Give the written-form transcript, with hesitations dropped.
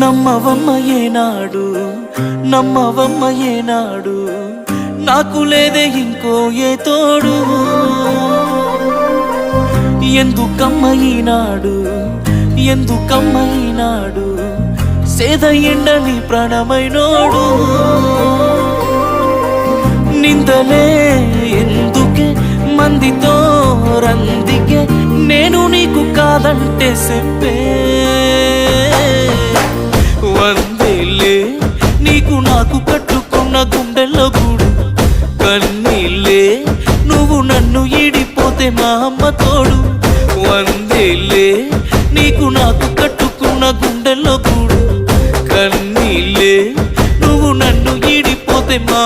నమ్మవమ్మ ఏనాడు నమ్మవమ్మ ఏనాడు నాకు లేదే ఇంకో ఏ తోడు ఎందుకమ్మ ఈనాడు ఎందుకమ్మ ఈనాడు సేద ఎండని ప్రాణమైనోడు నిందలే ఎందుకే మందితో రందికే నేను నీకు కాదంటే చెప్పే వందేలే నీకు నాకు కట్టుకున్న గుండెల్లో గూడు కన్నీళ్ళే నువ్వు నన్ను ఈడిపోతే మా అమ్మ తోడు వందేలే నీకు నాకు కట్టుకున్న గుండెల్లో గూడు కన్నీళ్ళే నువ్వు నన్ను ఈడిపోతే మా